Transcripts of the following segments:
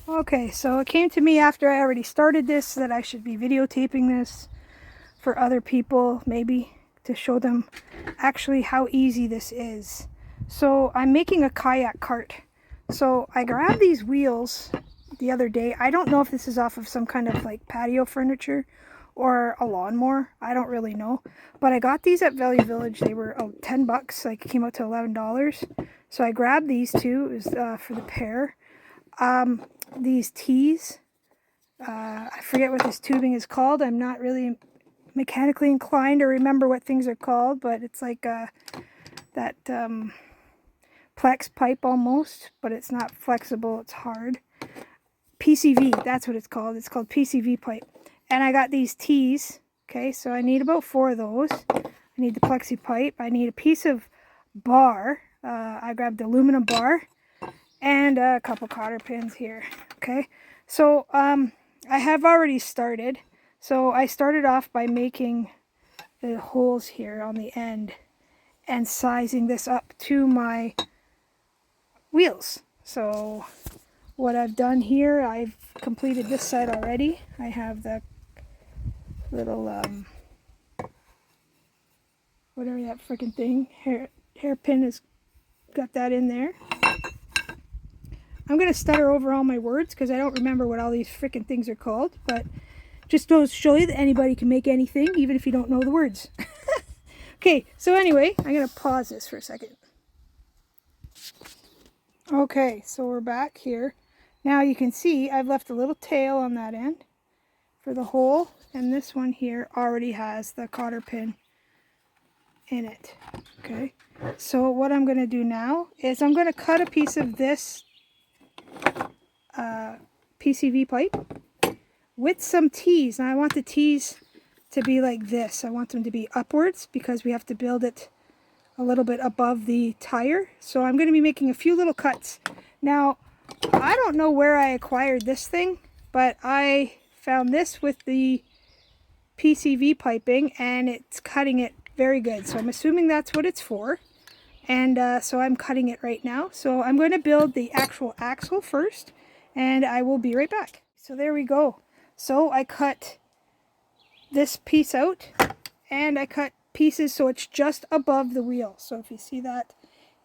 Okay, so it came to me after I already started this that I should be videotaping this for other people, maybe, to show them actually how easy this is. So I'm making a kayak cart. So I grabbed these wheels the other day. I don't know if this is off of some kind of like patio furniture or a lawnmower. I don't really know. But I got these at Value Village. They were $10. Like, it came out to $11. So I grabbed these two. It was for the pair. These tees. I forget what this tubing is called. I'm not really mechanically inclined to remember what things are called, but it's like that plex pipe almost, but it's not flexible, it's hard. PCV, that's what it's called. It's called PCV pipe. And I got these tees. Okay, so I need about 4 of those. I need the plexi pipe. I need a piece of bar. I grabbed the aluminum bar and a couple cotter pins here. Okay, so I have already started. So I started off by making the holes here on the end and sizing this up to my wheels. So what I've done here, I've completed this side already. I have the little whatever that freaking thing, hairpin has got that in there. I'm gonna stutter over all my words because I don't remember what all these freaking things are called, but just goes to show you that anybody can make anything, even if you don't know the words. Okay, so anyway, I'm gonna pause this for a second. Okay, so we're back here. Now you can see I've left a little tail on that end for the hole, and this one here already has the cotter pin in it. Okay, so what I'm going to do now is I'm going to cut a piece of this PCV pipe with some tees. Now I want the tees to be like this. I want them to be upwards because we have to build it a little bit above the tire. So I'm going to be making a few little cuts. Now, I don't know where I acquired this thing, but I found this with the PCV piping and it's cutting it very good. So I'm assuming that's what it's for. And so I'm cutting it right now. So I'm going to build the actual axle first and I will be right back. So there we go. So I cut this piece out and I cut pieces so it's just above the wheel. So if you see that,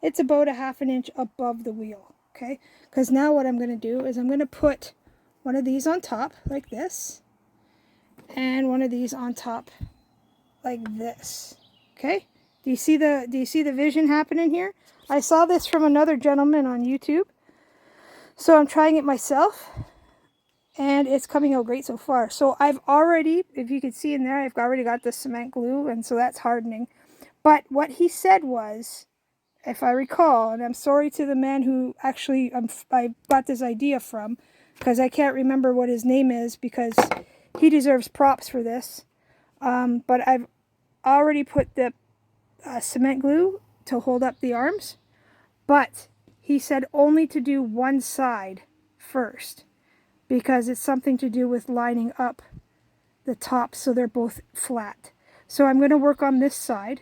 it's about a ½ inch above the wheel. Okay, because now what I'm going to do is I'm going to put one of these on top like this and one of these on top like this. Okay, do you see the vision happening here? I saw this from another gentleman on YouTube, so I'm trying it myself and it's coming out great so far. So I've already, if you can see in there, I've already got the cement glue, and so that's hardening. But what he said was, if I recall, and I'm sorry to the man who actually I got this idea from, because I can't remember what his name is, because he deserves props for this. But I've already put the cement glue to hold up the arms. But he said only to do one side first, because it's something to do with lining up the top so they're both flat. So I'm going to work on this side.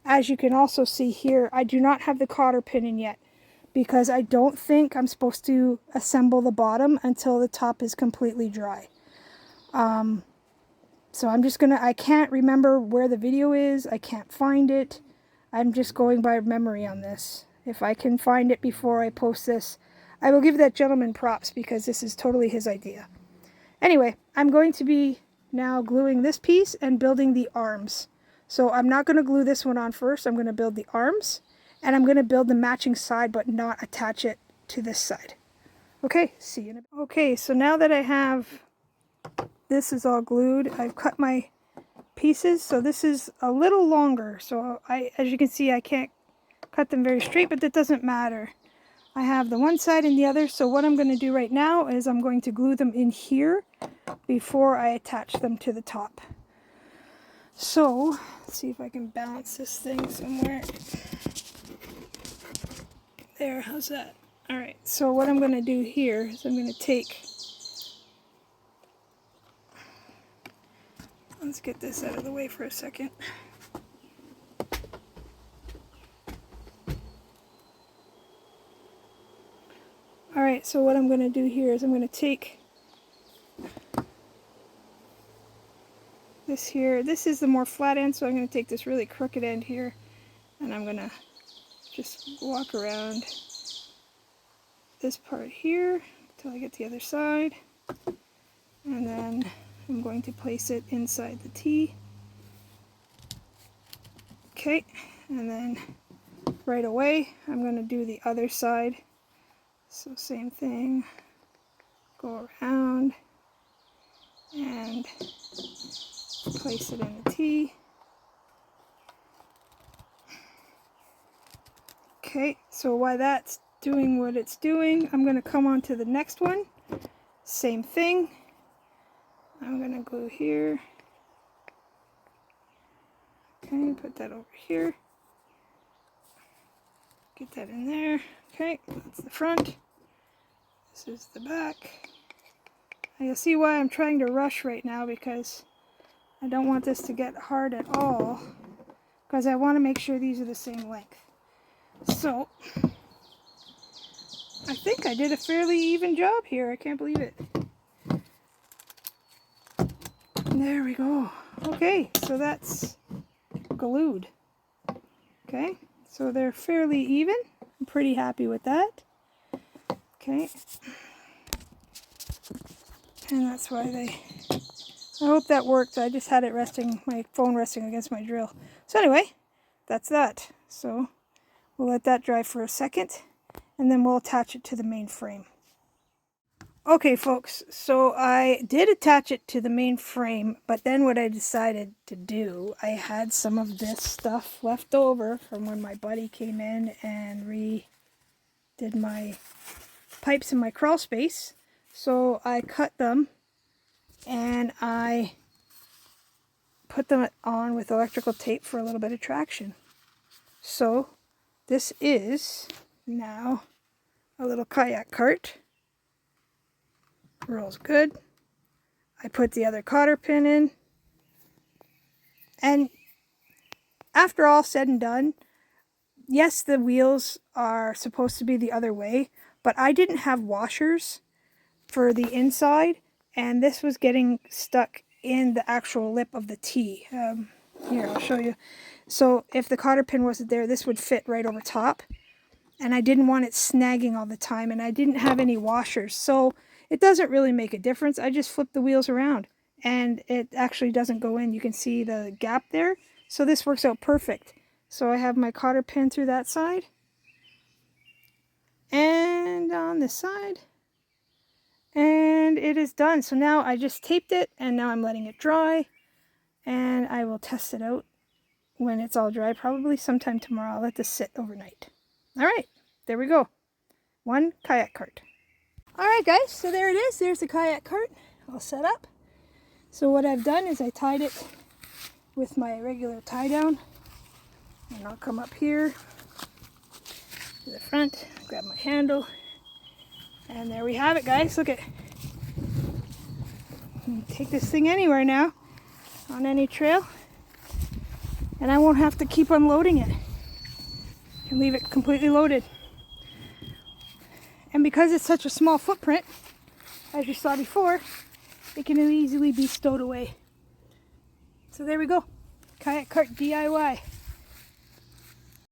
As you can also see here, I do not have the cotter pin in yet because I don't think I'm supposed to assemble the bottom until the top is completely dry. So I'm just gonna, I can't remember where the video is. I can't find it. I'm just going by memory on this. If I can find it before I post this, I will give that gentleman props because this is totally his idea. Anyway, I'm going to be now gluing this piece and building the arms. So I'm not going to glue this one on first. I'm going to build the arms and I'm going to build the matching side but not attach it to this side. Okay, see you in a bit. Okay, so now that I have this is all glued, I've cut my pieces. So this is a little longer. So as you can see, I can't cut them very straight, but that doesn't matter. I have the one side and the other. So what I'm going to do right now is I'm going to glue them in here before I attach them to the top. So let's see if I can balance this thing somewhere. There, how's that? All right, so what I'm going to do here is I'm going to take, let's get this out of the way for a second. All Alright, so what I'm going to do here is I'm going to take this here. This is the more flat end, so I'm going to take this really crooked end here, and I'm going to just walk around this part here until I get to the other side. And then I'm going to place it inside the T. Okay, and then right away I'm going to do the other side. So same thing, go around and place it in the T. Okay, so while that's doing what it's doing, I'm going to come on to the next one. Same thing. I'm going to glue here. Okay, put that over here. Get that in there. Okay, that's the front. This is the back. Now you'll see why I'm trying to rush right now, because I don't want this to get hard at all, because I want to make sure these are the same length. So, I think I did a fairly even job here. I can't believe it. There we go. Okay, so that's glued. Okay, so they're fairly even. I'm pretty happy with that. Okay. And that's why I hope that worked. I just had it resting, my phone resting against my drill. So anyway, that's that. So we'll let that dry for a second, and then we'll attach it to the main frame. Okay folks, so I did attach it to the main frame, but then what I decided to do, I had some of this stuff left over from when my buddy came in and redid my pipes in my crawl space. So I cut them and I put them on with electrical tape for a little bit of traction. So this is now a little kayak cart. Rolls good. I put the other cotter pin in, and after all said and done, yes, the wheels are supposed to be the other way, but I didn't have washers for the inside, and this was getting stuck in the actual lip of the T. Here, I'll show you. So if the cotter pin wasn't there, this would fit right over top, and I didn't want it snagging all the time, and I didn't have any washers, so it doesn't really make a difference. I just flip the wheels around and it actually doesn't go in. You can see the gap there. So this works out perfect. So I have my cotter pin through that side and on this side, and it is done. So now I just taped it, and now I'm letting it dry, and I will test it out when it's all dry, probably sometime tomorrow. I'll let this sit overnight. All right, there we go. One kayak cart. Alright guys, so there it is. There's the kayak cart all set up. So what I've done is I tied it with my regular tie down. And I'll come up here to the front, grab my handle, and there we have it guys. Look at, take this thing anywhere now, on any trail, and I won't have to keep unloading it. I can leave it completely loaded. And because it's such a small footprint, as you saw before, it can easily be stowed away. So there we go. Kayak cart DIY.